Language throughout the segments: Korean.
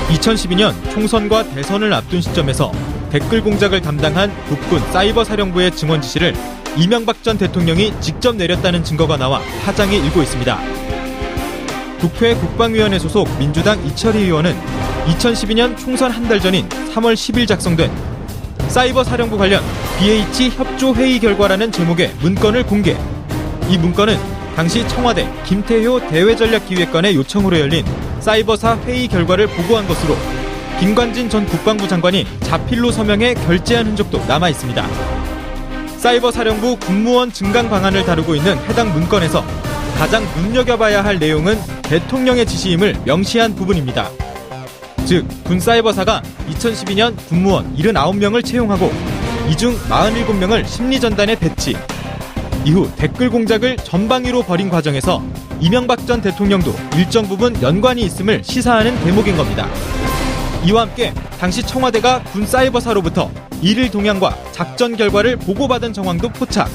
2012년 총선과 대선을 앞둔 시점에서 댓글 공작을 담당한 국군 사이버 사령부의 증원 지시를 이명박 전 대통령이 직접 내렸다는 증거가 나와 파장이 일고 있습니다. 국회 국방위원회 소속 민주당 이철희 의원은 2012년 총선 한 달 전인 3월 10일 작성된 사이버 사령부 관련 BH 협조 회의 결과라는 제목의 문건을 공개. 이 문건은 당시 청와대 김태효 대외전략기획관의 요청으로 열린 사이버사 회의 결과를 보고한 것으로 김관진 전 국방부 장관이 자필로 서명해 결재한 흔적도 남아 있습니다. 사이버 사령부 군무원 증강 방안을 다루고 있는 해당 문건에서 가장 눈여겨봐야 할 내용은 대통령의 지시임을 명시한 부분입니다. 즉, 군 사이버사가 2012년 군무원 79명을 채용하고 이 중 47명을 심리전단에 배치. 이후 댓글 공작을 전방위로 벌인 과정에서 이명박 전 대통령도 일정 부분 연관이 있음을 시사하는 대목인 겁니다. 이와 함께 당시 청와대가 군 사이버사로부터 일일 동향과 작전 결과를 보고받은 정황도 포착.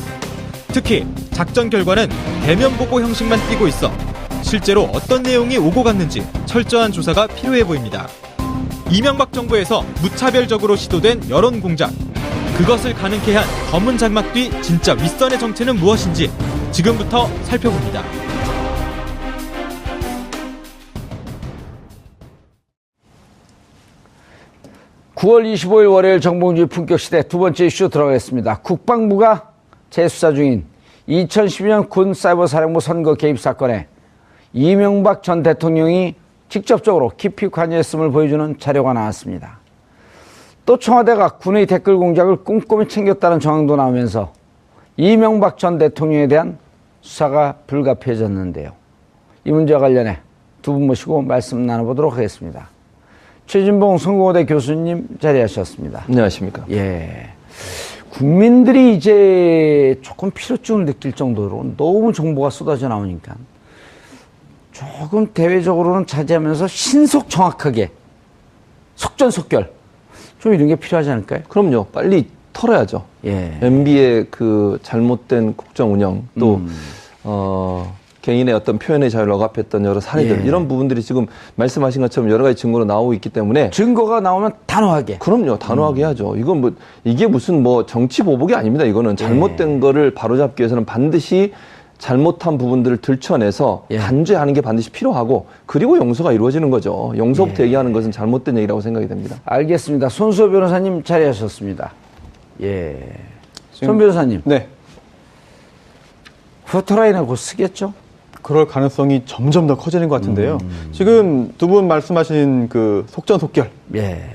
특히 작전 결과는 대면 보고 형식만 띄고 있어 실제로 어떤 내용이 오고 갔는지 철저한 조사가 필요해 보입니다. 이명박 정부에서 무차별적으로 시도된 여론 공작. 그것을 가능케 한 검은 장막 뒤 진짜 윗선의 정체는 무엇인지 지금부터 살펴봅니다. (9월 25일) 월요일 정봉주의 품격시대 두 번째 이슈 들어가겠습니다. 국방부가 재수사 중인 2012년 군 사이버사령부 선거 개입 사건에 이명박 전 대통령이 직접적으로 깊이 관여했음을 보여주는 자료가 나왔습니다. 또 청와대가 군의 댓글 공작을 꼼꼼히 챙겼다는 정황도 나오면서 이명박 전 대통령에 대한 수사가 불가피해졌는데요. 이 문제와 관련해 두 분 모시고 말씀 나눠보도록 하겠습니다. 최진봉 성공회대 교수님 자리하셨습니다. 안녕하십니까. 예. 국민들이 이제 조금 필요증을 느낄 정도로 너무 정보가 쏟아져 나오니까 조금 대외적으로는 자제하면서 신속 정확하게 속전속결 좀 이런 게 필요하지 않을까요? 그럼요. 빨리 털어야죠. 예. MB의 그 잘못된 국정 운영 또 개인의 어떤 표현의 자유를 억압했던 여러 사례들 예. 이런 부분들이 지금 말씀하신 것처럼 여러 가지 증거로 나오고 있기 때문에 증거가 나오면 단호하게. 그럼요. 단호하게 해야죠. 이건 뭐 이게 무슨 뭐 정치 보복이 아닙니다. 이거는 잘못된 거를 바로잡기 위해서는 반드시 잘못한 부분들을 들춰내서 단죄하는 게 반드시 필요하고 그리고 용서가 이루어지는 거죠. 용서부터 얘기하는 것은 잘못된 얘기라고 생각이 됩니다. 알겠습니다. 손수호 변호사님 자리하셨습니다. 예. 손 변호사님. 네. 포토라인에 곧 쓰겠죠? 그럴 가능성이 점점 더 커지는 것 같은데요. 지금 두 분 말씀하신 그 속전속결. 예.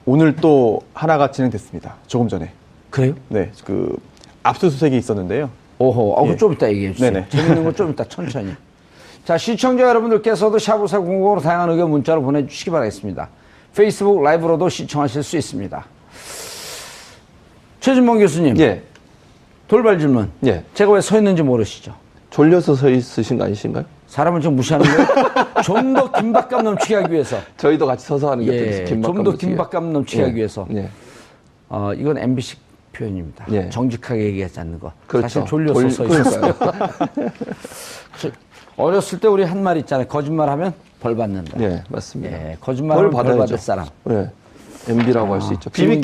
오늘 또 하나가 진행됐습니다. 조금 전에. 그래요? 네. 그 압수수색이 있었는데요. 오호. 예. 좀 이따 얘기해 주세요. 네네. 재밌는 건 좀 이따 천천히. 자, 시청자 여러분들께서도 샤브사 공공으로 다양한 의견 문자로 보내주시기 바라겠습니다. 페이스북 라이브로도 시청하실 수 있습니다. 최진봉 교수님. 예. 돌발 질문. 예. 제가 왜 서 있는지 모르시죠? 졸려서 서 있으신 거 아니신가요? 사람을 좀 무시하는 거예요? 좀 더 긴박감 넘치게 하기 위해서. 저희도 같이 서서 하는 게 예. 좀 더 긴박감 넘치게 하기 위해서. 예. 이건 MB식 표현입니다. 예. 정직하게 얘기하지 않는 거. 그렇죠. 사실 졸려서 서 있었어요. 어렸을 때 우리 한 말 있잖아요. 거짓말하면 벌 받는다. 예, 맞습니다. 예, 거짓말을 벌 받을 사람. 예. MB라고 할 수 있죠. 지금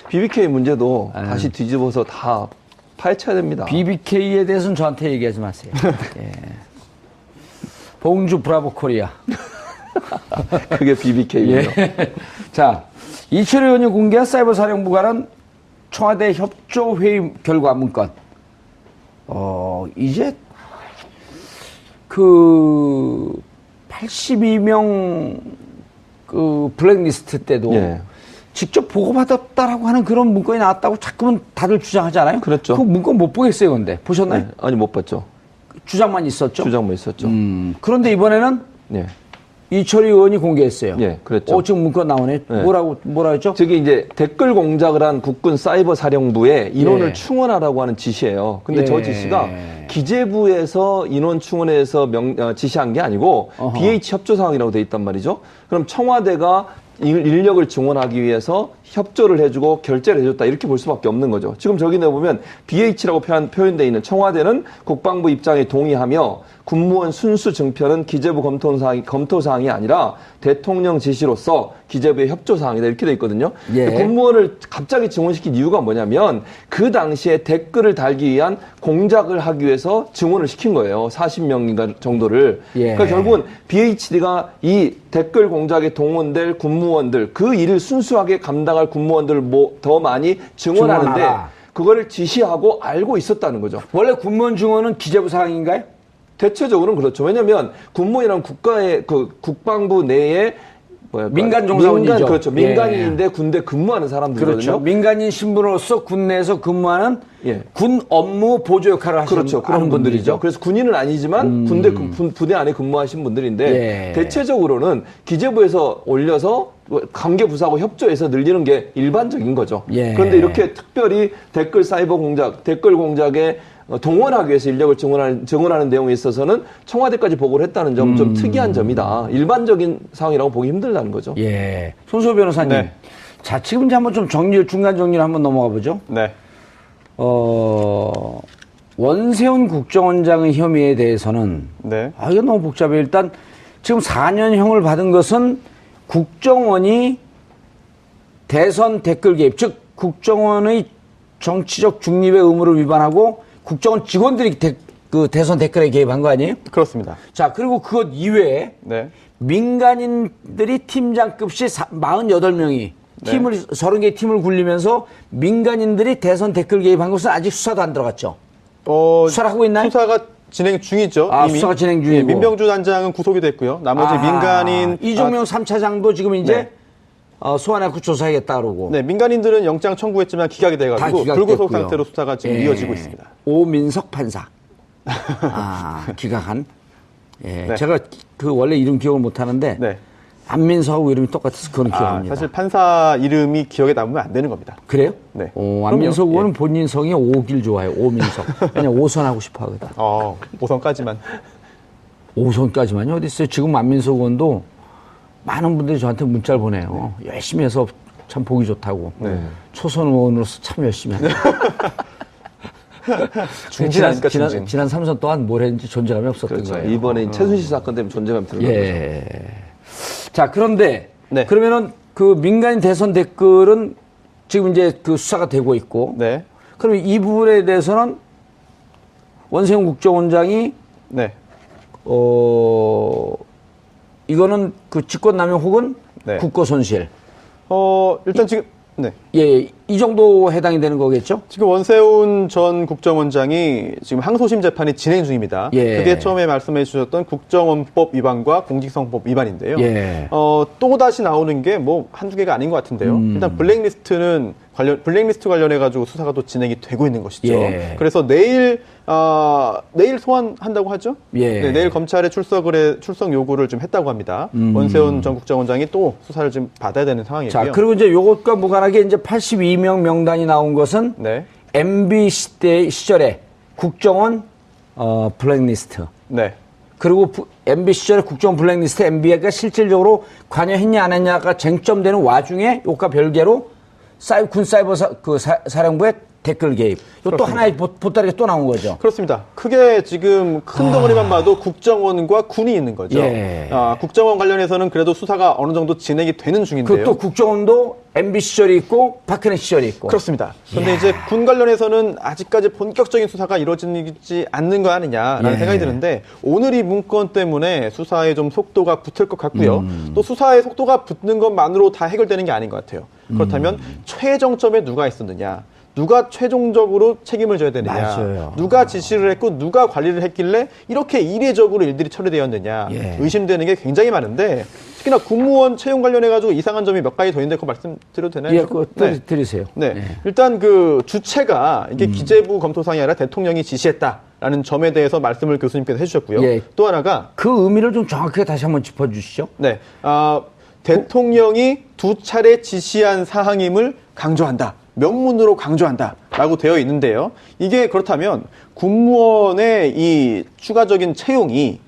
BBK 문제도 다시 뒤집어서 다 파헤쳐야 됩니다. BBK에 대해서는 저한테 얘기하지 마세요. 예. 봉주 브라보 코리아. 그게 BBK예요. 예. 자, 이철희 의원이 공개한 사이버 사령부 관한 청와대 협조 회의 결과 문건. 이제 그 82명 그 블랙리스트 때도 직접 보고받았다라고 하는 그런 문건이 나왔다고 자꾸만 다들 주장하잖아요. 그렇죠. 그 문건 못 보겠어요, 근데. 보셨나요? 네. 아니, 못 봤죠. 주장만 있었죠? 주장만 있었죠. 그런데 이번에는 이철희 의원이 공개했어요. 예, 그랬죠. 지금 문건 나오네. 뭐라 했죠? 저기 이제 댓글 공작을 한 국군 사이버 사령부에 인원을 충원하라고 하는 지시예요. 근데 저 지시가 기재부에서 인원 충원해서 지시한 게 아니고 BH 협조 사항이라고 돼 있단 말이죠. 그럼 청와대가 인력을 증원하기 위해서 협조를 해주고 결재를 해줬다 이렇게 볼 수밖에 없는 거죠. 지금 저기 내보면 BH라고 표현되어 있는 청와대는 국방부 입장에 동의하며 군무원 순수 증편은 기재부 검토사항이 아니라 대통령 지시로서 기재부의 협조사항이다 이렇게 돼 있거든요. 예. 군무원을 갑자기 증원시킨 이유가 뭐냐면 그 당시에 댓글을 달기 위한 공작을 하기 위해서 증원을 시킨 거예요. 40명인가 정도를. 예. 그러니까 결국은 BHD가 이 댓글 공작에 동원될 군무원들 그 일을 순수하게 감당할 군무원들을 더 많이 증원하는데 증원하라. 그거를 지시하고 알고 있었다는 거죠. 원래 군무원 증원은 기재부 사항인가요? 대체적으로는 그렇죠. 왜냐하면 군무원이란 국가의 그 국방부 내에 민간 종사원이죠. 그렇죠. 민간인인데 군대 근무하는 사람들이거든요. 그렇죠. 민간인 신분으로서 군내에서 근무하는 예. 군 업무 보조 역할을 하시는 그렇죠. 그런 분들이죠. 그래서 군인은 아니지만 부대 안에 근무하신 분들인데 예. 대체적으로는 기재부에서 올려서 관계부서하고 협조해서 늘리는 게 일반적인 거죠. 예. 그런데 이렇게 특별히 댓글 사이버 공작, 댓글 공작에 동원하기 위해서 인력을 증원하는 내용에 있어서는 청와대까지 보고를 했다는 점 좀 특이한 점이다. 일반적인 상황이라고 보기 힘들다는 거죠. 예. 손수호 변호사님. 네. 자, 지금 이제 한번 좀 중간 정리를 한번 넘어가 보죠. 네. 원세훈 국정원장의 혐의에 대해서는 네. 이거 너무 복잡해요. 일단 지금 4년형을 받은 것은 국정원이 대선 댓글 개입, 즉 국정원의 정치적 중립의 의무를 위반하고 국정원 직원들이 대선 댓글에 개입한 거 아니에요? 그렇습니다. 자, 그리고 그것 이외에 네. 민간인들이 팀장급시 48명이 네. 30개의 팀을 굴리면서 민간인들이 대선 댓글 개입한 것은 아직 수사도 안 들어갔죠. 수사를 하고 있나요? 수사가 진행 중이죠. 이미. 수사가 진행 중이고. 예, 민병주 단장은 구속이 됐고요. 나머지 민간인 이종명 3차장도 지금 이제 소환해서 조사하겠다 그러고. 네, 민간인들은 영장 청구했지만 기각이 돼가지고 기각됐고요. 불구속 상태로 수사가 지금 이어지고 있습니다. 오민석 판사. 기각한. 예, 네. 제가 그 원래 이름 기억을 못 하는데 네. 안민석하고 이름이 똑같아서 그건 기억합니다. 사실 판사 이름이 기억에 남으면 안 되는 겁니다. 그래요? 네. 안민석 그럼요. 의원은 본인 성이 오길 좋아해요. 오민석. 그냥 오선하고 싶어 하거든. 5선까지만. 5선까지만요? 어디 있어요? 지금 안민석 의원도 많은 분들이 저한테 문자를 보내요. 열심히 해서 참 보기 좋다고. 초선 의원으로서 참 열심히 한다. 중진 아닙니까, 중진. 지난 3선 동안 뭘 했는지 존재감이 없었던 그렇죠. 거예요. 이번에 최순실 사건 때문에 존재감이 드러난 거죠. 예. 자, 그런데 네. 그러면은 그 민간인 대선 댓글은 지금 이제 그 수사가 되고 있고. 네. 그러면 이 부분에 대해서는 원세훈 국정원장이 네. 이거는 그 직권남용 혹은 네. 국고손실. 일단 지금 네. 예, 이 정도 해당이 되는 거겠죠? 지금 원세훈 전 국정원장이 지금 항소심 재판이 진행 중입니다. 예. 그게 처음에 말씀해 주셨던 국정원법 위반과 공직선거법 위반인데요. 예. 또 다시 나오는 게 뭐 한두 개가 아닌 것 같은데요. 일단 블랙리스트 관련해 가지고 수사가 또 진행이 되고 있는 것이죠. 예. 그래서 내일 소환한다고 하죠. 예. 네, 내일 검찰에 출석 요구를 좀 했다고 합니다. 원세훈 전 국정원장이 또 수사를 좀 받아야 되는 상황이고요. 자, 그리고 이제 요것과 무관하게 이제 82명 명단이 나온 것은 네. MB 시절에 국정원 블랙리스트. 네. 그리고 MB 시절에 국정원 블랙리스트 MB가 실질적으로 관여했냐 안 했냐가 쟁점되는 와중에 요과 별개로 군 사이버 사령부의 댓글 개입. 또 하나의 보따리가 또 나온 거죠. 그렇습니다. 크게 지금 큰 덩어리만 봐도 국정원과 군이 있는 거죠. 예. 국정원 관련해서는 그래도 수사가 어느 정도 진행이 되는 중인데요. 또 국정원도 MB 시절이 있고 박근혜 시절이 있고. 그렇습니다. 그런데 이제 군 관련해서는 아직까지 본격적인 수사가 이루어지지 않는 거 아니냐라는 생각이 드는데 오늘 이 문건 때문에 수사에 좀 속도가 붙을 것 같고요. 또 수사의 속도가 붙는 것만으로 다 해결되는 게 아닌 것 같아요. 그렇다면 최정점에 누가 있었느냐. 누가 최종적으로 책임을 져야 되느냐. 맞아요. 누가 지시를 했고 누가 관리를 했길래 이렇게 이례적으로 일들이 처리되었느냐. 의심되는 게 굉장히 많은데 특히나 군무원 채용 관련해가지고 이상한 점이 몇 가지 더 있는데 그거 말씀드려도 되나요? 예, 그거 드리세요. 네. 일단 그 주체가 이게 기재부 검토상이 아니라 대통령이 지시했다라는 점에 대해서 말씀을 교수님께서 해주셨고요. 예. 또 하나가 그 의미를 좀 정확하게 다시 한번 짚어주시죠. 네. 대통령이 2차례 지시한 사항임을 강조한다. 명문으로 강조한다라고 되어 있는데요. 이게 그렇다면 군무원의 이 추가적인 채용이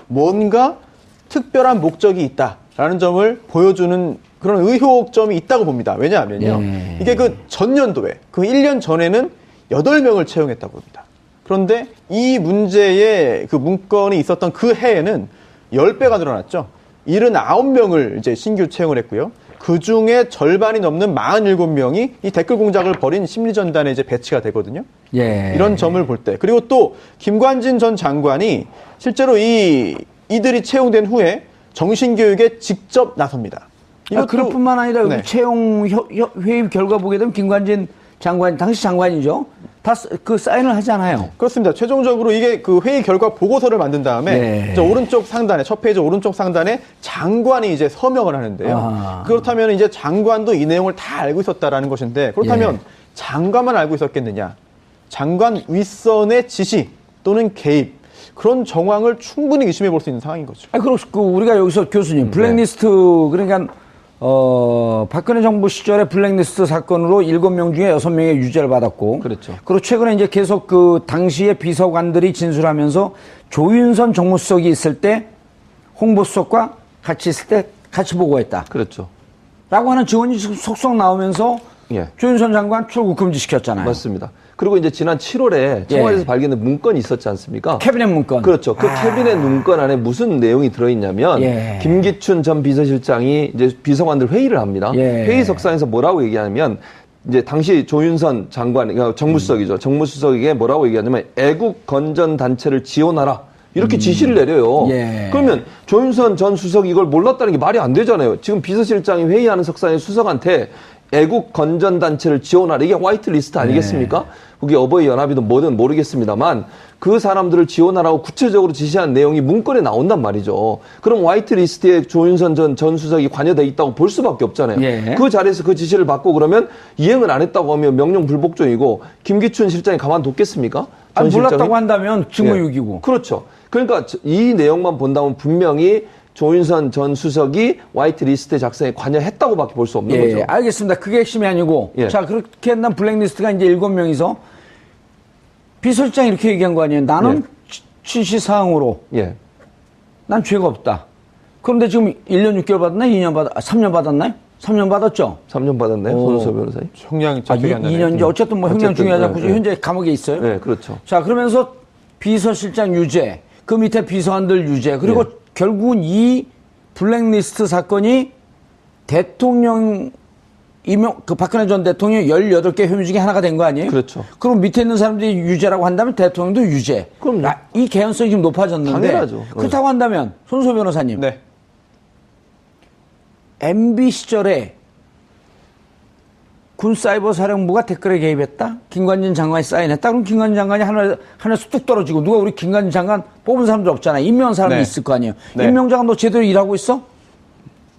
뭔가 특별한 목적이 있다라는 있다라는 점을 보여주는 그런 의혹점이 있다고 봅니다. 왜냐하면요. 예. 이게 그 전년도에, 그 1년 전에는 8명을 채용했다고 합니다. 그런데 이 문제의 그 문건이 있었던 그 해에는 10배가 늘어났죠. 79명을 이제 신규 채용을 했고요. 그 중에 절반이 넘는 47명이 이 댓글 공작을 벌인 심리전단에 이제 배치가 되거든요. 예. 이런 점을 볼 때. 그리고 또 김관진 전 장관이 실제로 이들이 채용된 후에 정신교육에 직접 나섭니다. 그럴 뿐만 아니라 네. 여기 채용 회의 결과 보게 되면 김관진 장관, 당시 장관이죠. 다 그 사인을 하잖아요. 그렇습니다. 최종적으로 이게 그 회의 결과 보고서를 만든 다음에 네. 이제 오른쪽 상단에 첫 페이지 오른쪽 상단에 장관이 이제 서명을 하는데요. 아. 그렇다면 이제 장관도 이 내용을 다 알고 있었다라는 것인데 그렇다면 예. 장관만 알고 있었겠느냐? 장관 윗선의 지시 또는 개입 그런 정황을 충분히 의심해 볼 수 있는 상황인 거죠. 그리고 우리가 여기서 교수님 블랙리스트 그러니까 박근혜 정부 시절에 블랙리스트 사건으로 7명 중에 6명의 유죄를 받았고. 그렇죠. 그리고 최근에 이제 계속 그 당시에 비서관들이 진술하면서 조윤선 정무수석이 있을 때 홍보수석과 같이 있을 때 같이 보고했다. 그렇죠. 라고 하는 증언이 속속 나오면서 예. 조윤선 장관 출국 금지 시켰잖아요. 맞습니다. 그리고 이제 지난 7월에 청와대에서 발견된 문건이 있었지 않습니까? 캐비넷 문건. 그렇죠. 그 캐비넷 문건 안에 무슨 내용이 들어있냐면 예. 김기춘 전 비서실장이 이제 비서관들 회의를 합니다. 예. 회의석상에서 뭐라고 얘기하냐면 이제 당시 조윤선 장관, 그러니까 정무수석이죠. 정무수석에게 뭐라고 얘기하냐면 애국 건전 단체를 지원하라. 이렇게 지시를 내려요. 예. 그러면 조윤선 전 수석이 이걸 몰랐다는 게 말이 안 되잖아요. 지금 비서실장이 회의하는 석상의 수석한테 애국 건전 단체를 지원하라. 이게 화이트 리스트 아니겠습니까? 그게 어버이 연합이든 뭐든 모르겠습니다만 그 사람들을 지원하라고 구체적으로 지시한 내용이 문건에 나온단 말이죠. 그럼 화이트 리스트에 조윤선 전 수석이 관여돼 있다고 볼 수밖에 없잖아요. 예. 그 자리에서 그 지시를 받고 그러면 이행을 안 했다고 하면 명령 불복종이고 김기춘 실장이 가만뒀겠습니까? 전 몰랐다고 실장이? 한다면 직무유기고. 예. 그렇죠. 그러니까 이 내용만 본다면 분명히 조윤선 전 수석이 화이트 리스트 작성에 관여했다고밖에 볼 수 없는 예, 거죠. 알겠습니다. 그게 핵심이 아니고. 예. 자, 그렇게 한다면 블랙리스트가 이제 7명이서 비서실장이 이렇게 얘기한 거 아니에요. 나는 지시사항으로 예. 난 죄가 없다. 그런데 지금 1년 6개월 받았나요? 2년 3년 받았나요? 3년 받았죠? 3년 받았나요? 손수호 변호사님? 형량이 잡히지 않나요? 2년이죠. 어쨌든 뭐 형량 어쨌든, 중요하지 않고 네, 현재 감옥에 있어요. 네, 그렇죠. 자, 그러면서 비서실장 유죄, 그 밑에 비서관들 유죄, 그리고 결국은 이 블랙리스트 사건이 대통령 그 박근혜 전 대통령 18개 혐의 중에 하나가 된 거 아니에요? 그렇죠. 그럼 밑에 있는 사람들이 유죄라고 한다면 대통령도 유죄. 그럼요. 이 개연성이 지금 높아졌는데. 당연하죠. 그렇다고 한다면 손수호 변호사님. 네. MB 시절에 군사이버사령부가 댓글에 개입했다? 김관진 장관이 사인했다? 그럼 김관진 장관이 하늘에서 뚝 떨어지고 누가 우리 김관진 장관 뽑은 사람들 없잖아요. 임명한 사람이 네. 있을 거 아니에요. 네. 임명장관 너 제대로 일하고 있어?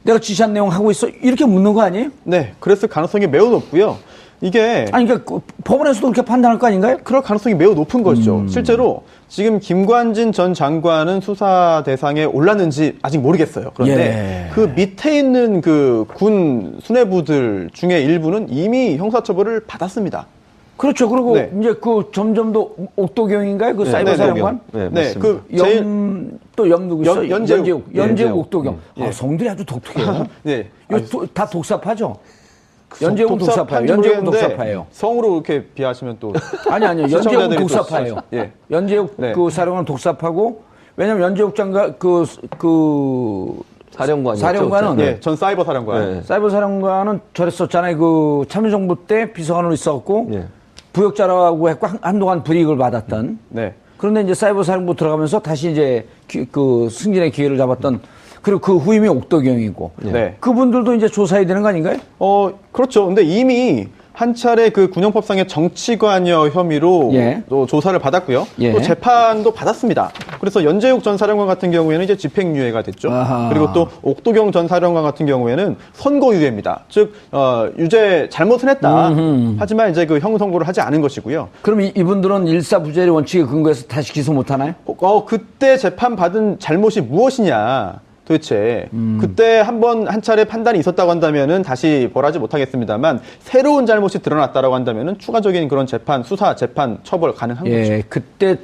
내가 지시한 내용 하고 있어? 이렇게 묻는 거 아니에요? 네. 그랬을 가능성이 매우 높고요. 이게 아니 그러니까 법원에서도 그렇게 판단할 거 아닌가요? 그럴 가능성이 매우 높은 것이죠. 실제로 지금 김관진 전 장관은 수사 대상에 올랐는지 아직 모르겠어요. 그런데 예. 그 밑에 있는 그 군 수뇌부들 중에 일부는 이미 형사처벌을 받았습니다. 그렇죠. 그리고 네. 이제 그 점점 더 옥도경인가요? 그 사이버 네, 사령관? 네, 네, 맞습니다. 그 제일 또 누구 있어? 연재욱. 연재욱 옥도경. 예. 아, 성들이 아주 독특해요. 네. 이거 다 독사파죠? 연재욱은 독사파예요. 독사파인지 연재욱은 모르겠는데 독사파예요. 성으로 이렇게 비하시면 또 아니요. 연재욱은 시청자들이 또 독사파예요. 예. 연재욱 네. 그 사령관은 독사파고, 왜냐면 연재욱 장관 사령관이었죠. 사령관은 네. 예, 전 사이버 사령관. 네. 사이버 사령관은 저랬었잖아요. 그 참여정부 때 비서관으로 있었고, 예. 부역자라고 했고 한동안 불이익을 받았던. 네. 그런데 이제 사이버 사령부 들어가면서 다시 이제 그 승진의 기회를 잡았던, 그리고 그 후임이 옥도경이고. 네. 그분들도 이제 조사해야 되는 거 아닌가요? 그렇죠. 근데 이미 한 차례 그 군형법상의 정치관여 혐의로 예. 또 조사를 받았고요. 예. 또 재판도 받았습니다. 그래서 연재욱 전 사령관 같은 경우에는 이제 집행유예가 됐죠. 아하. 그리고 또 옥도경 전 사령관 같은 경우에는 선고유예입니다. 즉 유죄 잘못은 했다. 하지만 이제 그 형선고를 하지 않은 것이고요. 그럼 이분들은 일사부재의 원칙에 근거해서 다시 기소 못 하나요? 그때 재판 받은 잘못이 무엇이냐? 도대체 그때 한 차례 판단이 있었다고 한다면은 다시 벌하지 못하겠습니다만 새로운 잘못이 드러났다라고 한다면은 추가적인 그런 수사 재판 처벌 가능한 거죠. 예, 그때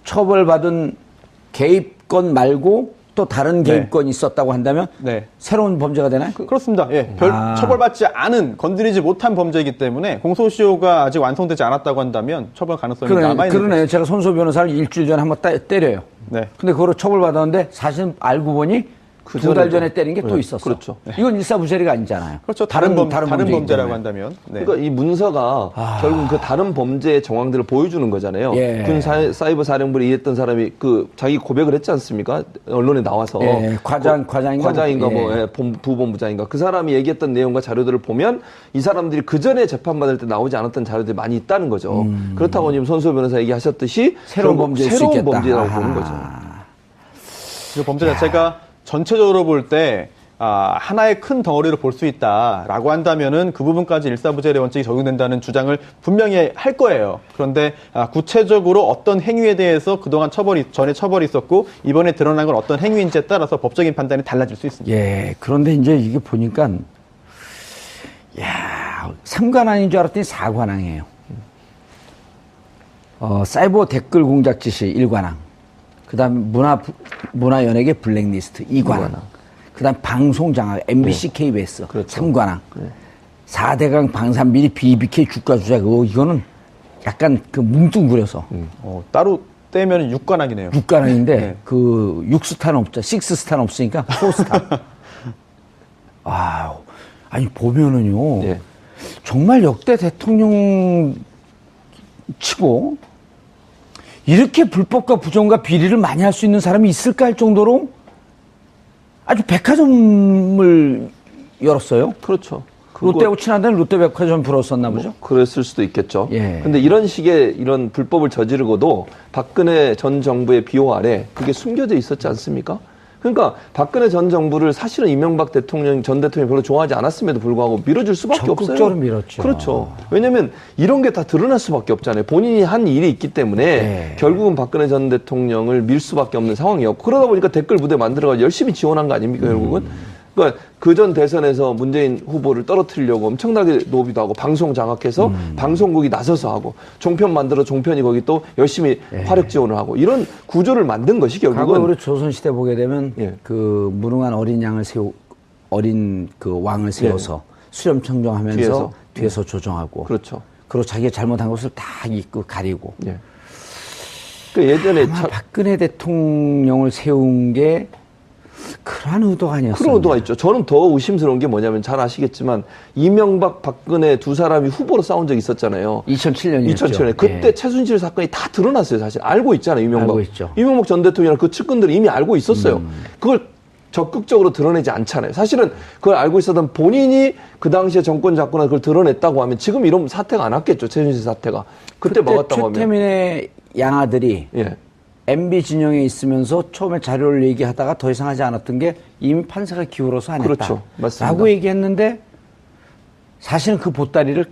처벌받은 개입건 말고 또 다른 개입권이 있었다고 한다면 네. 새로운 범죄가 되나요? 그렇습니다. 예, 별 처벌받지 않은 건드리지 못한 범죄이기 때문에 공소시효가 아직 완성되지 않았다고 한다면 처벌 가능성이 남아있는 그러네. 제가 손소 변호사를 일주일 전에 한번 때려요. 네. 근데 그거로 처벌받았는데 사실 알고 보니 두 달 전에 때린 게 또 있었어. 그렇죠. 이건 일사부재리가 아니잖아요. 그렇죠. 다른 범죄라고 범죄이기 한다면. 네. 그러니까 이 문서가 결국 그 다른 범죄의 정황들을 보여주는 거잖아요. 예. 군 사이버 사령부를 이해했던 사람이 그 자기 고백을 했지 않습니까? 언론에 나와서 예. 과장인가 뭐 부본부장인가 그 사람이 얘기했던 내용과 자료들을 보면 이 사람들이 그 전에 재판받을 때 나오지 않았던 자료들이 많이 있다는 거죠. 그렇다고 지금 손수호 변호사 얘기하셨듯이 새로운 범죄일 수 있겠다. 범죄라고 보는 거죠. 그 범죄 자체가 전체적으로 볼 때 하나의 큰 덩어리로 볼 수 있다라고 한다면은 그 부분까지 일사부재의 원칙이 적용된다는 주장을 분명히 할 거예요. 그런데 구체적으로 어떤 행위에 대해서 그동안 전에 처벌이 있었고 이번에 드러난 건 어떤 행위인지에 따라서 법적인 판단이 달라질 수 있습니다. 예. 그런데 이제 이게 보니까 3관왕인 줄 알았더니 4관왕이에요. 사이버 댓글 공작 지시 1관왕. 그다음 문화연예계 블랙리스트 2관왕. 그다음 방송장악 MBC, KBS 그렇죠. 3관왕. 4대강 방산비리 BBK 주가 조작 이거는 약간 그 뭉뚱그려서 따로 떼면 6관왕이네요. 6관왕인데 네. 그 6스타는 없죠. 6스타는 없으니까 4스타. 아니 보면은요. 예. 정말 역대 대통령 치고 이렇게 불법과 부정과 비리를 많이 할 수 있는 사람이 있을까 할 정도로 아주 백화점을 열었어요. 그렇죠. 롯데하고 친하다는 롯데백화점 불었었나 보죠. 그랬을 수도 있겠죠. 예. 근데 이런 식의 이런 불법을 저지르고도 박근혜 전 정부의 비호 아래 그게 숨겨져 있었지 않습니까? 그러니까 박근혜 전 정부를 사실은 이명박 전 대통령이 별로 좋아하지 않았음에도 불구하고 밀어줄 수밖에 없어요. 적극적으로 밀었죠. 그렇죠. 왜냐하면 이런 게 다 드러날 수밖에 없잖아요. 본인이 한 일이 있기 때문에 네. 결국은 박근혜 전 대통령을 밀 수밖에 없는 상황이었고 그러다 보니까 댓글 부대 만들어가지고 열심히 지원한 거 아닙니까 결국은? 그러니까 그전 대선에서 문재인 후보를 떨어뜨리려고 엄청나게 노비도 하고 방송 장악해서 방송국이 나서서 하고 종편 만들어 종편이 거기 또 열심히 화력 지원을 하고 이런 구조를 만든 것이 과거 결국은 우리 조선시대 보게 되면 예. 그 무능한 어린 그 왕을 세워서 수렴청정하면서 뒤에서 조정하고 그렇죠. 그리고 자기가 잘못한 것을 다 가리고 예. 그 예전에 아마 박근혜 대통령을 세운 게 그런 의도가 아니었어요. 그런 의도가 있죠. 저는 더 의심스러운 게 뭐냐면 잘 아시겠지만 이명박, 박근혜 두 사람이 후보로 싸운 적이 있었잖아요. 2007년이었죠. 2007년에 그때 최순실 사건이 다 드러났어요. 사실 알고 있잖아요. 이명박. 알고 있죠. 이명박 전 대통령이랑 그 측근들이 이미 알고 있었어요. 그걸 적극적으로 드러내지 않잖아요. 사실은 그걸 알고 있었던 본인이 그 당시에 정권 잡거나 그걸 드러냈다고 하면 지금 이런 사태가 안 왔겠죠. 최순실 사태가. 그때 막았다고 하면. 최태민의 양아들이 예. MB 진영에 있으면서 처음에 자료를 얘기하다가 더 이상 하지 않았던 게 이미 판사가 기울어서 안 했다. 그렇죠. 맞습니다. 라고 얘기했는데 사실은 그 보따리를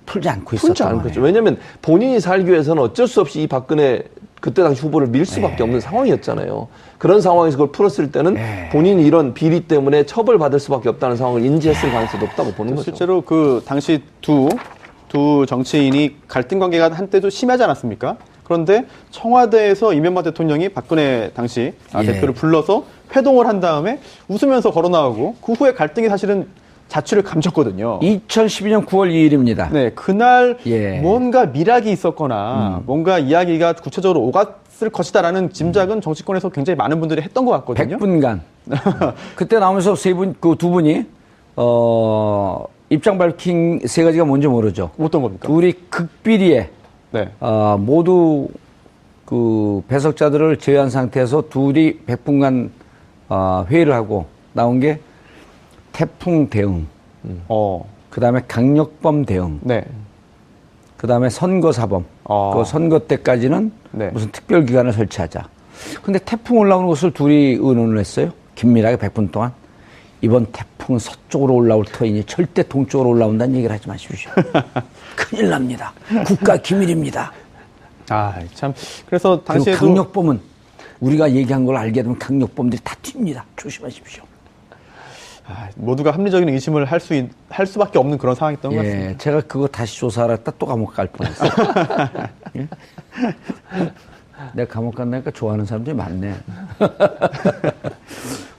풀지 않고 있었단 풀지 않은 말이에요. 거죠. 왜냐하면 본인이 살기 위해서는 어쩔 수 없이 이 박근혜 그때 당시 후보를 밀 수밖에 없는 상황이었잖아요. 그런 상황에서 그걸 풀었을 때는 본인이 이런 비리 때문에 처벌받을 수밖에 없다는 상황을 인지했을 가능성이 높다고 보는 거죠. 실제로 그 당시 두 정치인이 갈등 관계가 한때도 심하지 않았습니까? 그런데 청와대에서 이명박 대통령이 박근혜 당시 대표를 불러서 회동을 한 다음에 웃으면서 걸어 나오고 그 후에 갈등이 사실은 자취를 감췄거든요. 2012년 9월 2일입니다. 네, 그날 예. 뭔가 미락이 있었거나 뭔가 이야기가 구체적으로 오갔을 것이다라는 짐작은 정치권에서 굉장히 많은 분들이 했던 것 같거든요. 100분간. 그때 나오면서 그 두 분이 입장 밝힌 세 가지가 뭔지 모르죠. 어떤 겁니까? 둘이 극비리에 네. 모두 그 배석자들을 제외한 상태에서 둘이 100분간 회의를 하고 나온 게 태풍 대응, 그 다음에 강력범 대응, 네. 그 다음에 선거사범. 그 선거 때까지는 네. 무슨 특별기관을 설치하자. 근데 태풍 올라오는 것을 둘이 의논을 했어요. 긴밀하게 100분 동안. 이번 태풍은 서쪽으로 올라올 터이니 절대 동쪽으로 올라온다는 얘기를 하지 마십시오. 큰일 납니다. 국가 기밀입니다. 참. 그래서 그리고 당시에도 강력범은 우리가 얘기한 걸 알게 되면 강력범들이 다 튑니다. 조심하십시오. 모두가 합리적인 의심을 할 수밖에 없는 그런 상황이었던 것 같습니다. 제가 그거 다시 조사하라 했다 또 감옥 갈 뻔했어요. 예? 내가 감옥 간다니까 좋아하는 사람들이 많네.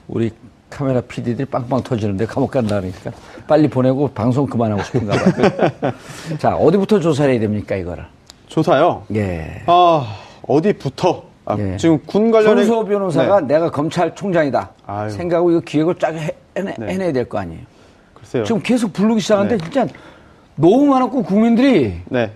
우리 카메라 PD들이 빵빵 터지는데 감옥 간다 그러니까 빨리 보내고 방송 그만하고 싶은가 봐요. 자, 어디부터 조사를 해야 됩니까, 이거를? 조사요? 예. 어디부터? 예. 지금 군 관련해. 손수호 변호사가 내가 검찰총장이다 아유. 생각하고 이거 기획을 쫙 해내야 될 거 아니에요. 글쎄요. 지금 계속 부르기 시작하는데 네. 진짜 너무 많았고 국민들이 네.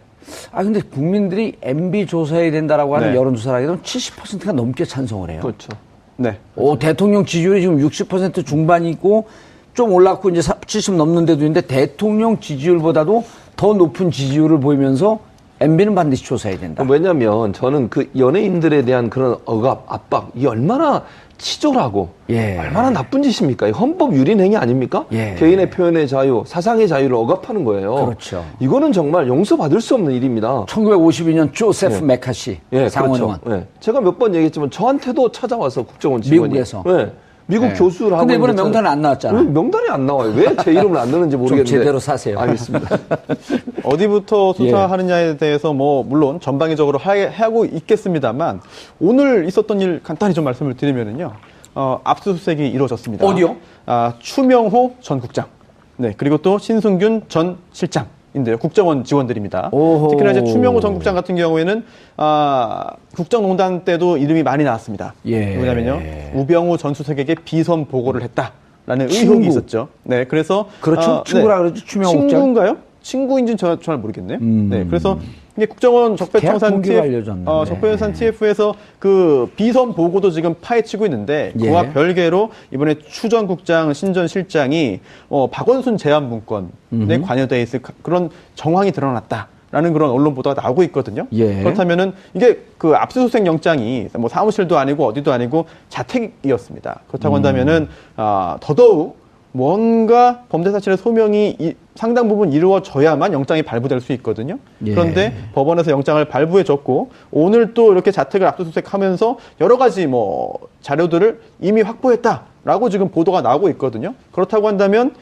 근데 국민들이 MB 조사해야 된다라고 하는 네. 여론조사를 하게 되면 70%가 넘게 찬성을 해요. 그렇죠. 네. 대통령 지지율이 지금 60% 중반이고 좀 올랐고 이제 70 넘는 데도 있는데 대통령 지지율보다도 더 높은 지지율을 보이면서 MB는 반드시 조사해야 된다. 왜냐면 저는 그 연예인들에 대한 그런 억압, 압박, 이게 얼마나 치졸하고 예. 얼마나 나쁜 짓입니까? 이 헌법 유린 행위 아닙니까? 예. 개인의 표현의 자유, 사상의 자유를 억압하는 거예요. 그렇죠. 이거는 정말 용서받을 수 없는 일입니다. 1952년 조세프 메카시 상원의원. 그렇죠. 예. 제가 몇 번 얘기했지만 저한테도 찾아와서 국정원 직원이 미국에서. 예. 미국 네. 교수를 하고 근데 이번에 있는데 명단은 안 나왔잖아. 왜 명단이 안 나와요? 왜 제 이름을 안 넣는지 모르겠는데. 좀 제대로 사세요. 알겠습니다. 어디부터 수사하느냐에 대해서 뭐 물론 전방위적으로 하고 있겠습니다만 오늘 있었던 일 간단히 좀 말씀을 드리면은요. 압수수색이 이루어졌습니다. 어디요? 추명호 전 국장. 네, 그리고 또 신승균 전 실장인데요. 국정원 직원들입니다. 오호. 특히나 이제 추명호 전 국장 같은 경우에는 국정농단 때도 이름이 많이 나왔습니다. 예. 왜냐면요. 우병우 전 수석에게 비선 보고를 했다라는 친구. 의혹이 있었죠. 네, 그래서 그렇죠. 친구라 그러죠. 추명호 국장. 친구인가요? 친구인지는 잘 모르겠네요. 네, 그래서 이게 국정원 적폐청산 공개가 알려졌는데. 적폐청산 TF에서 그 비선 보고도 지금 파헤치고 있는데 예. 그와 별개로 이번에 추 전 국장, 신 전 실장이 박원순 제안 문건에 관여돼 있을 그런 정황이 드러났다라는 그런 언론 보도가 나오고 있거든요. 예. 그렇다면은 이게 그 압수수색 영장이 뭐 사무실도 아니고 어디도 아니고 자택이었습니다. 그렇다고 한다면은 더더욱 뭔가 범죄 사실의 소명이 상당 부분 이루어져야만 영장이 발부될 수 있거든요. 예. 그런데 법원에서 영장을 발부해줬고 오늘 또 이렇게 자택을 압수수색하면서 여러 가지 뭐 자료들을 이미 확보했다라고 지금 보도가 나오고 있거든요. 그렇다고 한다면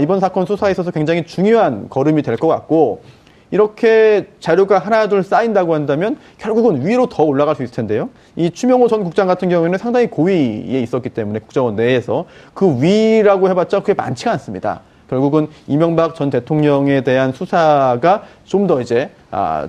이번 사건 수사에 있어서 굉장히 중요한 걸음이 될 것 같고 이렇게 자료가 하나 둘 쌓인다고 한다면 결국은 위로 더 올라갈 수 있을 텐데요. 이 추명호 전 국장 같은 경우에는 상당히 고위에 있었기 때문에 국정원 내에서 그 위라고 해봤자 그게 많지가 않습니다. 결국은 이명박 전 대통령에 대한 수사가 좀 더 이제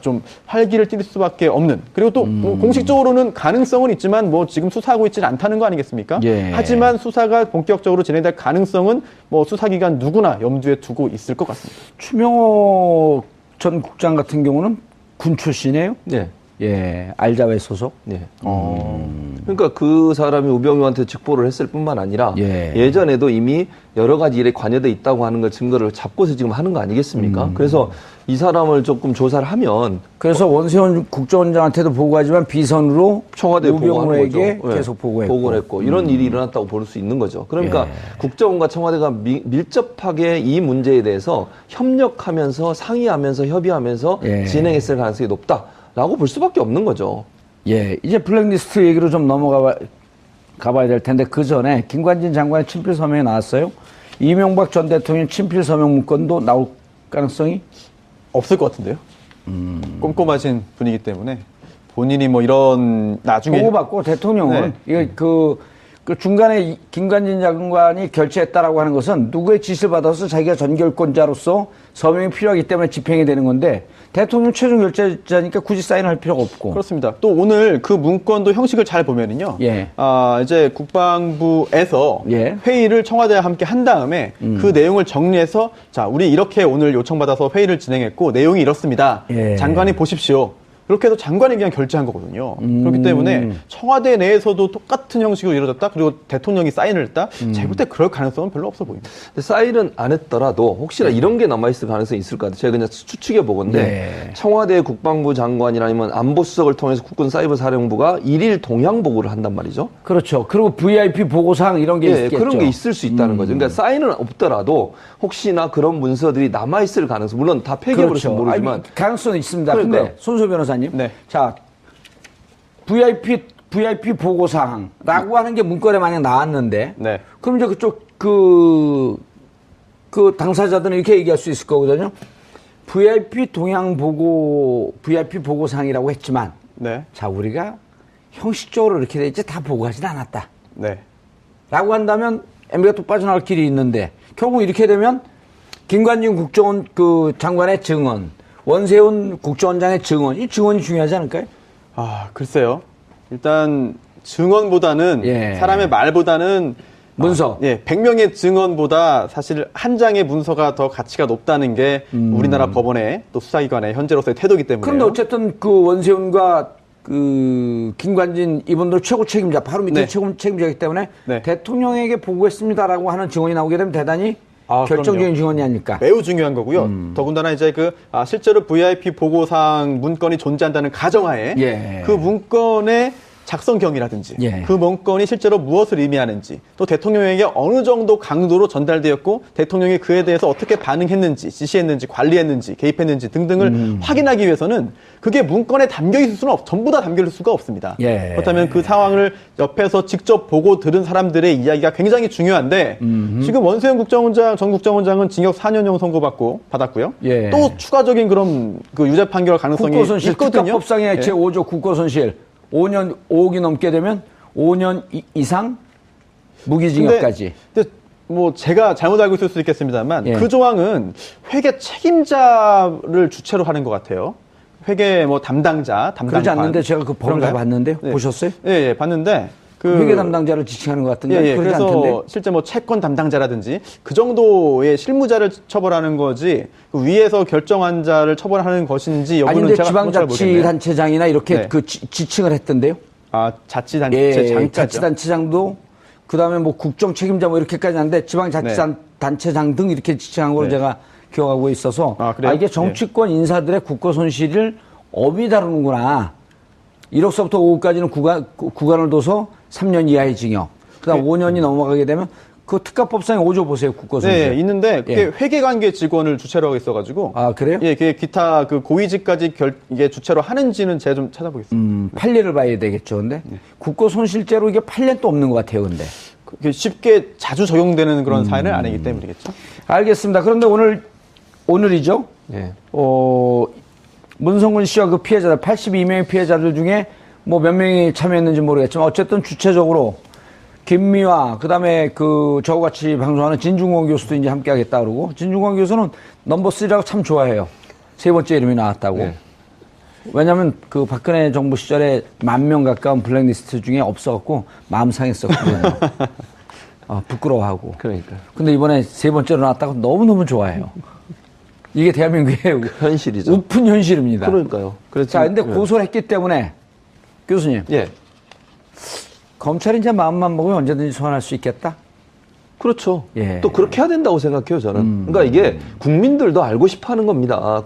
좀 활기를 띨 수밖에 없는 그리고 또 공식적으로는 가능성은 있지만 뭐 지금 수사하고 있지는 않다는 거 아니겠습니까? 예. 하지만 수사가 본격적으로 진행될 가능성은 뭐 수사기관 누구나 염두에 두고 있을 것 같습니다. 추명호 전 국장 같은 경우는 군 출신이에요? 네. 예, 알자회 소속. 네. 그러니까 그 사람이 우병우한테 직보를 했을 뿐만 아니라 예. 전에도 이미 여러 가지 일에 관여돼 있다고 하는 걸 증거를 잡고서 지금 하는 거 아니겠습니까? 그래서 이 사람을 조금 조사를 하면 그래서 원세훈 국정원장한테도 보고하지만 비선으로 청와대에 보고하는 우병우에게 거죠. 계속 보고했고. 보고를 했고 이런 일이 일어났다고 볼 수 있는 거죠. 그러니까 국정원과 청와대가 밀접하게 이 문제에 대해서 협력하면서 상의하면서 협의하면서 예. 진행했을 가능성이 높다라고 볼 수밖에 없는 거죠. 예, 이제 블랙리스트 얘기로 좀 가봐야 될 텐데 그 전에 김관진 장관의 친필 서명이 나왔어요. 이명박 전 대통령 친필 서명 문건도 나올 가능성이? 없을 것 같은데요. 꼼꼼하신 분이기 때문에 본인이 뭐 이런 나중에 보고받고 대통령은 네. 이거 그 중간에 김관진 장관이 결재했다라고 하는 것은 누구의 지시를 받아서 자기가 전결권자로서 서명이 필요하기 때문에 집행이 되는 건데 대통령 최종 결재자니까 굳이 사인할 필요가 없고. 그렇습니다. 또 오늘 그 문건도 형식을 잘 보면은요. 예. 이제 국방부에서 예. 회의를 청와대와 함께 한 다음에 그 내용을 정리해서 자, 우리 이렇게 오늘 요청받아서 회의를 진행했고 내용이 이렇습니다. 예. 장관이 보십시오. 그렇게 해서 장관이 그냥 결재한 거거든요. 그렇기 때문에 청와대 내에서도 똑같은 형식으로 이루어졌다. 그리고 대통령이 사인을 했다. 제가 볼 때 그럴 가능성은 별로 없어 보입니다. 근데 사인은 안 했더라도 혹시나 이런 게 남아있을 가능성이 있을 것 같아요. 제가 그냥 추측해 보건데 네. 청와대 국방부 장관이나 아니면 안보수석을 통해서 국군 사이버 사령부가 일일 동향 보고를 한단 말이죠. 그렇죠. 그리고 VIP 보고사항 이런 게 예, 있겠죠. 그런 게 있을 수 있다는 거죠. 그러니까 사인은 없더라도 혹시나 그런 문서들이 남아있을 가능성, 물론 다 폐기해버렸으면 모르지만. 아니, 가능성은 있습니다. 그러니까요. 근데 손소 변호사님. 네. 자, VIP 보고사항라고 하는 게 문건에 만약 나왔는데. 네. 그럼 이제 그쪽 그 당사자들은 이렇게 얘기할 수 있을 거거든요. VIP 보고사항이라고 했지만. 네. 자, 우리가 형식적으로 이렇게 됐지 다 보고하진 않았다. 네. 라고 한다면 MB가 또 빠져나갈 길이 있는데 결국 이렇게 되면 김관진 국정원 그 장관의 증언, 원세훈 국정원장의 증언, 이 증언이 중요하지 않을까요? 글쎄요. 일단 증언보다는 예. 사람의 말보다는 문서. 100명의 증언보다 사실 한 장의 문서가 더 가치가 높다는 게 우리나라 법원의 또 수사기관의 현재로서의 태도이기 때문에. 그런데 어쨌든 그 원세훈과 그 김관진 이분들 최고 책임자, 바로 밑에 네. 최고 책임자이기 때문에 네. 대통령에게 보고했습니다라고 하는 증언이 나오게 되면 대단히 결정적인 그럼요. 증언이 아닐까. 매우 중요한 거고요. 더군다나 이제 실제로 VIP 보고사항 문건이 존재한다는 가정하에 예. 그 문건의 작성경이라든지 예. 그 문건이 실제로 무엇을 의미하는지 또 대통령에게 어느 정도 강도로 전달되었고 대통령이 그에 대해서 어떻게 반응했는지 지시했는지 관리했는지 개입했는지 등등을 확인하기 위해서는 그게 문건에 담겨 있을 수는 전부 다 담겨 있을 수가 없습니다. 예. 그렇다면 그 상황을 옆에서 직접 보고 들은 사람들의 이야기가 굉장히 중요한데 지금 원세훈 국정원장 전 국정원장은 징역 4년형 받았고요. 예. 또 추가적인 그런 그 유죄 판결 가능성이 국고손실 있거든요. 특가법상의 예. 제5조 국고손실 5년 5억이 넘게 되면 5년 이상 무기징역까지. 근데 뭐 제가 잘못 알고 있을 수 있겠습니다만 예. 그 조항은 회계 책임자를 주체로 하는 것 같아요. 회계 뭐 담당자, 담당관. 그러지 않는데 제가 그 법을 다 그런가요? 봤는데요. 네. 보셨어요? 예, 봤는데 회계 담당자를 지칭하는 것 같은데 그러지 그래서 않던데. 실제 뭐 채권 담당자라든지 그 정도의 실무자를 처벌하는 거지 그 위에서 결정한 자를 처벌하는 것인지 아니 여부는 근데 제가 잘 모르겠네요. 지방자치단체장이나 이렇게 네. 그 지칭을 했던데요. 자치단체장까지요. 자치단체장도 그다음에 뭐 국정 책임자 뭐 이렇게까지 하는데 지방자치단체장 등 이렇게 지칭한 걸로 네. 제가 기억하고 있어서 그래요? 이게 정치권 인사들의 국고 손실을 업이 다루는구나. 1억서부터 5억까지는 구간을 둬서 3년 이하의 징역. 그다음 5년이 넘어가게 되면 그 특가법상의 5조 보세요. 국고 손실. 네, 있는데 그게 예. 회계관계 직원을 주체로 하고 있어가지고. 아, 그래요? 예, 그게 기타 그 고위직까지 이게 주체로 하는지는 제가 좀 찾아보겠습니다. 판례를 봐야 되겠죠. 근데 국고 손실죄로 이게 판례 또 없는 것 같아요. 근데. 그게 쉽게 자주 적용되는 그런 사안은 아니기 때문이겠죠. 알겠습니다. 그런데 오늘이죠. 예. 문성근 씨와 그 피해자들, 82명의 피해자들 중에 뭐 몇 명이 참여했는지 모르겠지만 어쨌든 주체적으로 김미화, 그 다음에 저와 같이 방송하는 진중권 교수도 이제 함께 하겠다 그러고, 진중권 교수는 넘버3라고 참 좋아해요. 세 번째 이름이 나왔다고. 네. 왜냐면 그 박근혜 정부 시절에 10,000명 가까운 블랙리스트 중에 없어갖고 마음 상했었거든요. 부끄러워하고. 그러니까. 근데 이번에 세 번째로 나왔다고 너무너무 좋아해요. 이게 대한민국의 현실이죠. 우픈 현실입니다. 그러니까요. 그래서 자, 근데 예. 고소를 했기 때문에 교수님, 예. 검찰이 이제 마음만 먹으면 언제든지 소환할 수 있겠다? 그렇죠. 예. 또 그렇게 해야 된다고 생각해요, 저는. 그러니까 이게 국민들도 알고 싶어 하는 겁니다.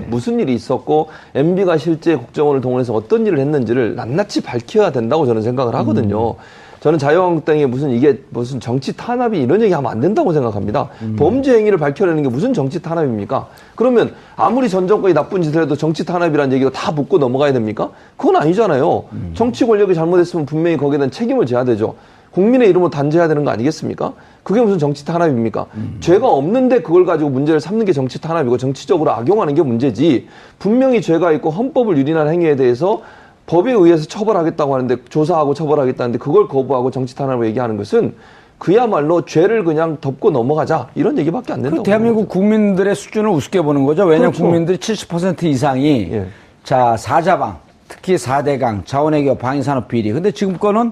무슨 일이 있었고, MB가 실제 국정원을 동원해서 어떤 일을 했는지를 낱낱이 밝혀야 된다고 저는 생각을 하거든요. 저는 자유한국당에 이게 무슨 정치 탄압이 이런 얘기 하면 안 된다고 생각합니다. 범죄 행위를 밝혀내는 게 무슨 정치 탄압입니까? 그러면 아무리 전 정권이 나쁜 짓을 해도 정치 탄압이라는 얘기가 다 묻고 넘어가야 됩니까? 그건 아니잖아요. 정치 권력이 잘못했으면 분명히 거기에 대한 책임을 져야 되죠. 국민의 이름으로 단죄해야 되는 거 아니겠습니까? 그게 무슨 정치 탄압입니까? 죄가 없는데 그걸 가지고 문제를 삼는 게 정치 탄압이고 정치적으로 악용하는 게 문제지, 분명히 죄가 있고 헌법을 유린한 행위에 대해서 법에 의해서 처벌하겠다고 하는데, 조사하고 처벌하겠다는데 그걸 거부하고 정치 탄압을 얘기하는 것은 그야말로 죄를 그냥 덮고 넘어가자, 이런 얘기밖에 안 된다고. 대한민국 국민들의 수준을 우습게 보는 거죠. 왜냐하면 그렇죠. 국민들이 70% 이상이 예. 자, 사자방, 특히 4대강, 자원외교, 방위산업 비리. 근데 지금 거는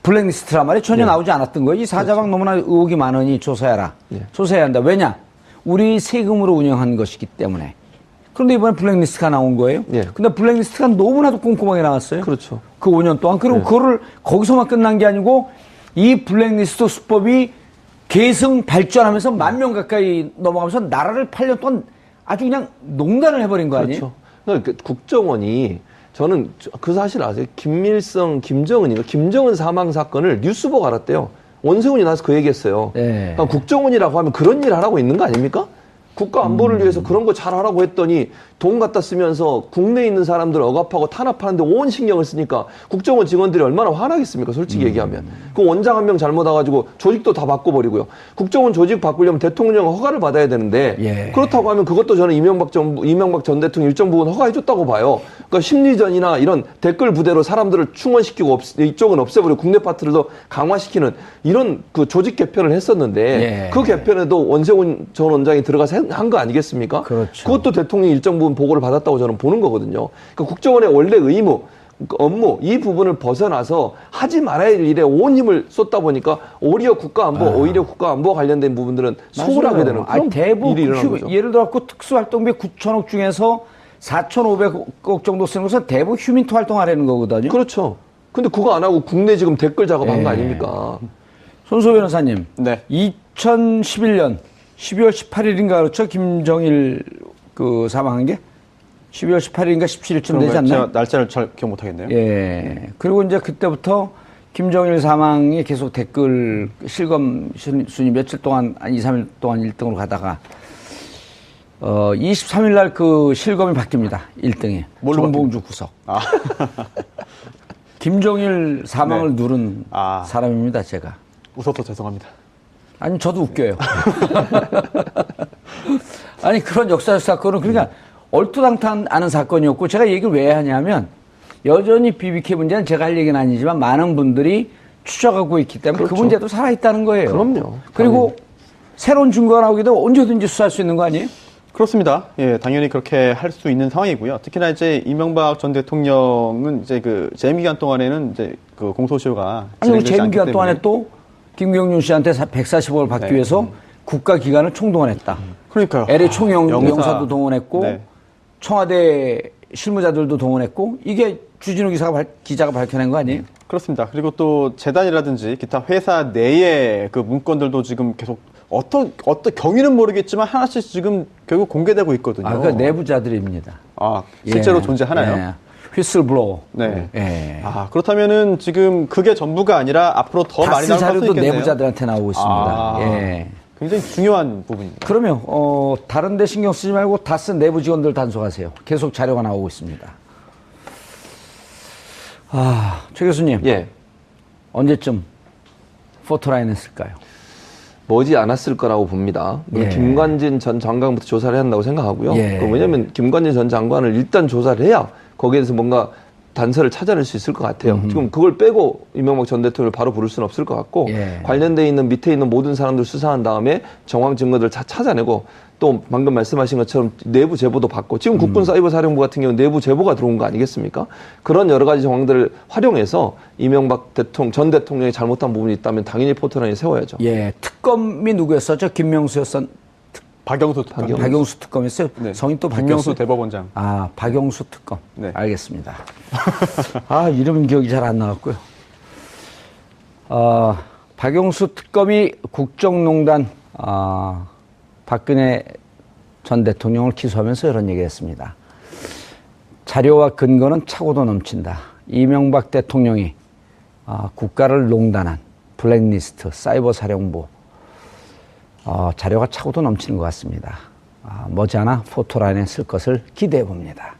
블랙리스트란 말이 전혀 나오지 않았던 거예요. 이 사자방 너무나 의혹이 많으니 조사해라. 조사해야 한다. 왜냐? 우리 세금으로 운영한 것이기 때문에. 그런데 이번에 블랙리스트가 나온 거예요. 예. 근데 블랙리스트가 너무나도 꼼꼼하게 나왔어요. 그렇죠. 그 5년 동안. 그리고 그거를 거기서만 끝난 게 아니고 이 블랙리스트 수법이 계승 발전하면서 10,000명 가까이 넘어가면서 나라를 8년 동안 아주 그냥 농단을 해버린 거 아니에요? 그렇죠. 그러니까 국정원이, 저는 그 사실 아세요? 김일성, 김정은 사망 사건을 뉴스 보고 알았대요. 원세훈이 나와서 그 얘기했어요. 네. 그러니까 국정원이라고 하면 그런 일 하라고 있는 거 아닙니까? 국가 안보를 위해서 그런 거 잘하라고 했더니 돈 갖다 쓰면서 국내에 있는 사람들 억압하고 탄압하는데 온 신경을 쓰니까 국정원 직원들이 얼마나 화나겠습니까? 솔직히 얘기하면. 그 원장 한 명 잘못 와가지고 조직도 다 바꿔버리고요. 국정원 조직 바꾸려면 대통령 허가를 받아야 되는데 예. 그렇다고 하면 그것도 저는 이명박 전 대통령 일정 부분 허가해줬다고 봐요. 그러니까 심리전이나 이런 댓글 부대로 사람들을 충원시키고 이쪽은 없애버리고 국내 파트를 더 강화시키는 이런 그 조직 개편을 했었는데 예. 그 개편에도 원세훈 전 원장이 들어가서 한 거 아니겠습니까? 그렇죠. 그것도 대통령이 일정 부분 보고를 받았다고 저는 보는 거거든요. 그러니까 국정원의 원래 의무, 업무 이 부분을 벗어나서 하지 말아야 할 일에 온 힘을 쏟다 보니까 오히려 국가 안보와 관련된 부분들은 소홀하게 되는 그런 대부 일이 일어나는 거죠. 예를 들어 갖고 특수활동비 9천억 중에서 4,500억 정도 쓰는 것은 대부분 휴민트 활동하려는 거거든요. 그렇죠. 근데 그거 안 하고 국내 지금 댓글 작업한 거 아닙니까? 손소 변호사님, 네. 2011년 12월 18일인가 그렇죠? 김정일 그 사망한 게 12월 18일인가 17일쯤 되지 않나요? 제가 날짜를 잘 기억 못하겠네요. 예. 그리고 이제 그때부터 김정일 사망이 계속 댓글 실검 순위 며칠 동안, 한 2, 3일 동안 1등으로 가다가 23일 날 그 실검이 바뀝니다. 1등에. 뭘로 정봉주 구석. 김정일 사망을 네. 누른 사람입니다, 제가. 웃어서 죄송합니다. 아니, 저도 웃겨요. 아니, 그런 역사적 사건은 그러니까 얼토당토 않은 사건이었고, 제가 얘기를 왜 하냐면, 여전히 BBK 문제는 제가 할 얘기는 아니지만, 많은 분들이 추적하고 있기 때문에 그렇죠. 그 문제도 살아있다는 거예요. 그럼요. 그리고 새로운 증거가 나오기도 언제든지 수사할 수 있는 거 아니에요? 그렇습니다. 예, 당연히 그렇게 할 수 있는 상황이고요. 특히나 이제 이명박 전 대통령은 이제 그 재임 기간 동안에는 이제 그 공소시효가 아니, 그 진행되지 재임 않기 기간 때문에 동안에 또 김경준 씨한테 140억을 받기 네. 위해서 국가 기관을 총동원했다. 그러니까요. LA 총영사도 영사. 동원했고, 네. 청와대 실무자들도 동원했고, 이게 주진우 기자가 밝혀낸 거 아니에요? 그렇습니다. 그리고 또 재단이라든지 기타 회사 내의 그 문건들도 지금 계속 어떤 경위는 모르겠지만 하나씩 지금 결국 공개되고 있거든요. 그 내부자들입니다. 실제로 예. 존재하나요? 예. 휘슬블로우. 네. 예. 그렇다면은 지금 그게 전부가 아니라 앞으로 더 많이 다스 나올 가능성이 자료도 있겠네요. 내부자들한테 나오고 있습니다. 예. 굉장히 중요한 부분입니다. 그러면 다른 데 신경 쓰지 말고 다스 내부 직원들 단속하세요. 계속 자료가 나오고 있습니다. 최 교수님. 예. 언제쯤 포토라인 했을까요? 머지 않았을 거라고 봅니다. 예. 김관진 전 장관부터 조사를 해야 한다고 생각하고요. 예. 왜냐하면 김관진 전 장관을 일단 조사를 해야 거기에 대해서 뭔가 단서를 찾아낼 수 있을 것 같아요. 지금 그걸 빼고 이명박 전 대통령을 바로 부를 수는 없을 것 같고 예. 관련돼 있는 밑에 있는 모든 사람들 수사한 다음에 정황 증거들 다 찾아내고 또 방금 말씀하신 것처럼 내부 제보도 받고 지금 국군 사이버 사령부 같은 경우는 내부 제보가 들어온 거 아니겠습니까? 그런 여러 가지 정황들을 활용해서 이명박 전 대통령이 잘못한 부분이 있다면 당연히 포토라인을 세워야죠. 예. 특검이 누구였었죠? 김명수였던 박영수 특검. 박영수 특검이었어요. 네. 성이 또 김명수 바뀌었어요. 대법원장. 박영수 특검. 네. 알겠습니다. 이름은 기억이 잘 안 나갔고요. 박영수 특검이 국정농단 박근혜 전 대통령을 기소하면서 이런 얘기했습니다. 자료와 근거는 차고도 넘친다. 이명박 대통령이 국가를 농단한 블랙리스트, 사이버 사령부 자료가 차고도 넘치는 것 같습니다. 머지않아 포토라인에 쓸 것을 기대해 봅니다.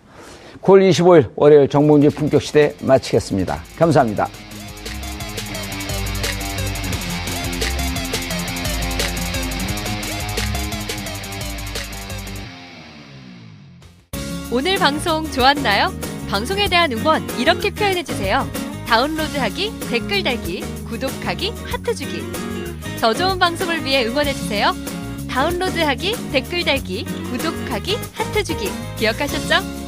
9월 25일 월요일 정봉주의 품격시대 마치겠습니다. 감사합니다. 오늘 방송 좋았나요? 방송에 대한 응원 이렇게 표현해주세요. 다운로드하기, 댓글 달기, 구독하기, 하트 주기. 더 좋은 방송을 위해 응원해주세요. 다운로드하기, 댓글 달기, 구독하기, 하트 주기. 기억하셨죠?